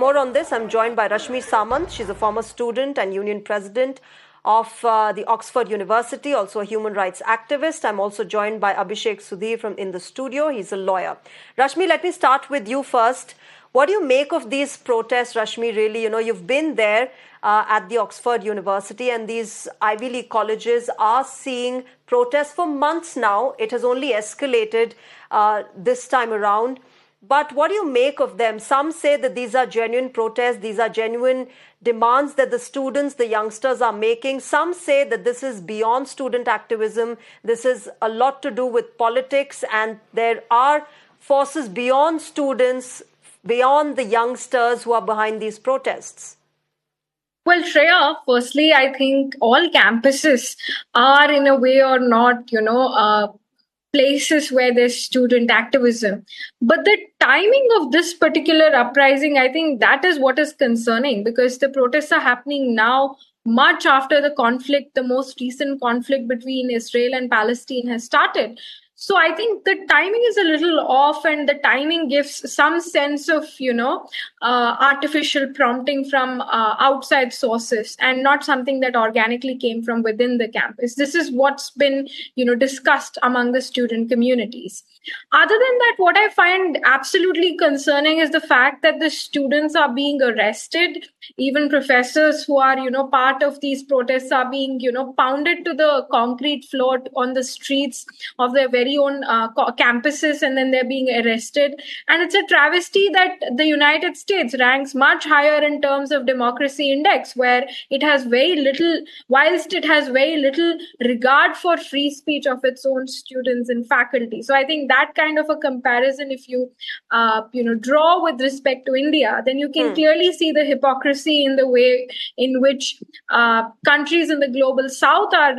more on this. I'm joined by Rashmi Samant. She's a former student and union president of the Oxford University, also a human rights activist. I'm also joined by Abhishek Sudhir in the studio. He's a lawyer. Rashmi, let me start with you first. What do you make of these protests, Rashmi, really? You've been there at the Oxford University, and these Ivy League colleges are seeing protests for months now. It has only escalated this time around. But what do you make of them? Some say that these are genuine protests, these are genuine demands that the students, the youngsters are making. Some say that this is beyond student activism. This is a lot to do with politics, and there are forces beyond students, beyond the youngsters who are behind these protests. Well, Shreya, firstly, I think all campuses are in a way or not, places where there's student activism. But the timing of this particular uprising, I think that is what is concerning, because the protests are happening now much after the most recent conflict between Israel and Palestine has started. So I think the timing is a little off, and the timing gives some sense of, artificial prompting from outside sources and not something that organically came from within the campus. This is what's been, discussed among the student communities. Other than that, what I find absolutely concerning is the fact that the students are being arrested. Even professors who are, part of these protests are being, pounded to the concrete floor on the streets of their very own campuses, and then they're being arrested. And it's a travesty that the United States ranks much higher in terms of democracy index, where it has whilst it has very little regard for free speech of its own students and faculty. So I think that kind of a comparison, if you draw with respect to India, then you can clearly see the hypocrisy in the way in which countries in the global south are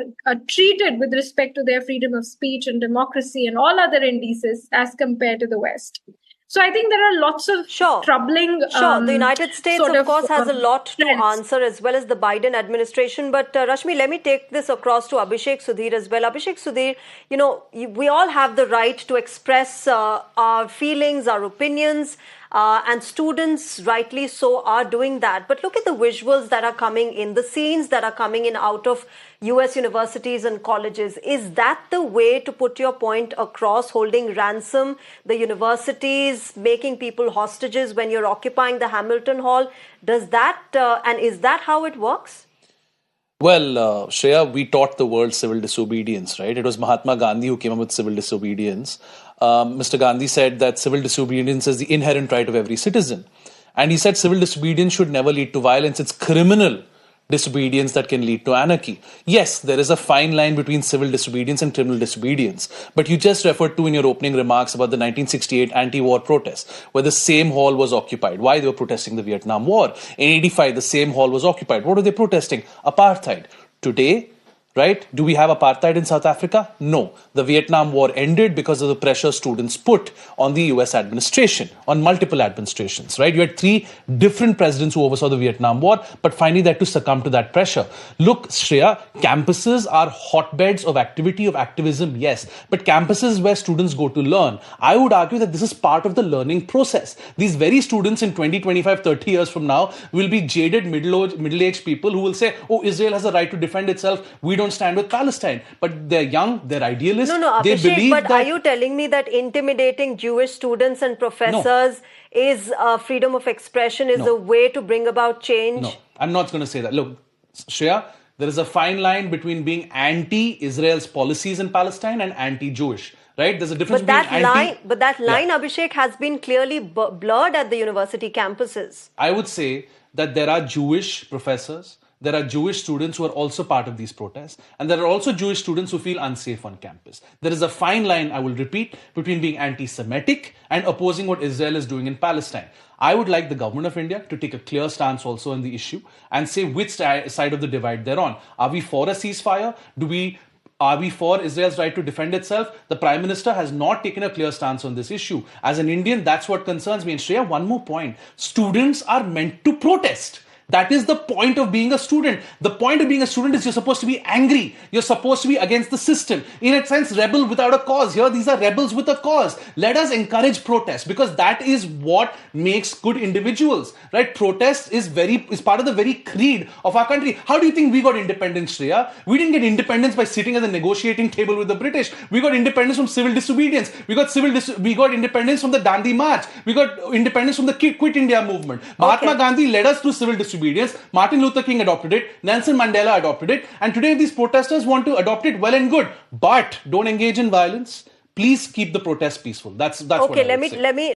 treated with respect to their freedom of speech and democracy and all other indices as compared to the West. So I think there are lots of troubling... The United States, of course, has a lot to answer, as well as the Biden administration. But Rashmi, let me take this across to Abhishek Sudhir as well. Abhishek Sudhir, we all have the right to express our feelings, our opinions, and students, rightly so, are doing that. But look at the visuals that are coming in, the scenes that are coming in out of US universities and colleges. Is that the way to put your point across, holding ransom the universities, making people hostages when you're occupying the Hamilton Hall? Does that, and is that how it works? Well, Shreya, we taught the world civil disobedience, right? It was Mahatma Gandhi who came up with civil disobedience. Mr. Gandhi said that civil disobedience is the inherent right of every citizen. And he said civil disobedience should never lead to violence. It's criminal disobedience that can lead to anarchy. Yes, there is a fine line between civil disobedience and criminal disobedience. But you just referred to in your opening remarks about the 1968 anti-war protests, where the same hall was occupied. Why? They were protesting the Vietnam War. In 85, the same hall was occupied. What were they protesting? Apartheid. Today, right? Do we have apartheid in South Africa? No. The Vietnam War ended because of the pressure students put on the US administration, on multiple administrations, right? You had 3 different presidents who oversaw the Vietnam War, but finally they had to succumb to that pressure. Look, Shreya, campuses are hotbeds of activity, of activism, yes, but campuses where students go to learn. I would argue that this is part of the learning process. These very students in 20, 25, 30 years from now will be jaded middle-aged people who will say, oh, Israel has a right to defend itself. We don't stand with Palestine. But they're young, they're idealists. No, Abhishek, but are you telling me that intimidating Jewish students and professors is freedom of expression, is a way to bring about change? No, I'm not going to say that. Look, Shreya, there is a fine line between being anti-Israel's policies in Palestine and anti-Jewish. Right? There's a difference between But that line, Abhishek, has been clearly blurred at the university campuses. I would say that there are Jewish professors, there are Jewish students who are also part of these protests, and there are also Jewish students who feel unsafe on campus. There is a fine line, I will repeat, between being anti-Semitic and opposing what Israel is doing in Palestine. I would like the government of India to take a clear stance also on the issue and say which side of the divide they're on. Are we for a ceasefire? Are we for Israel's right to defend itself? The Prime Minister has not taken a clear stance on this issue. As an Indian, that's what concerns me. And Shreya, one more point. Students are meant to protest. That is the point of being a student. The point of being a student is you're supposed to be angry. You're supposed to be against the system. In a sense, rebel without a cause. Here, these are rebels with a cause. Let us encourage protest because that is what makes good individuals, right? Protest is part of the very creed of our country. How do you think we got independence, Shreya? We didn't get independence by sitting at the negotiating table with the British. We got independence from civil disobedience. We got independence from the Dandi March. We got independence from the Quit India movement. Mahatma Gandhi led us through civil disobedience. Martin Luther King adopted it. Nelson Mandela adopted it. And today these protesters want to adopt it, well and good. But don't engage in violence. Please keep the protest peaceful. That's what I would say. Let me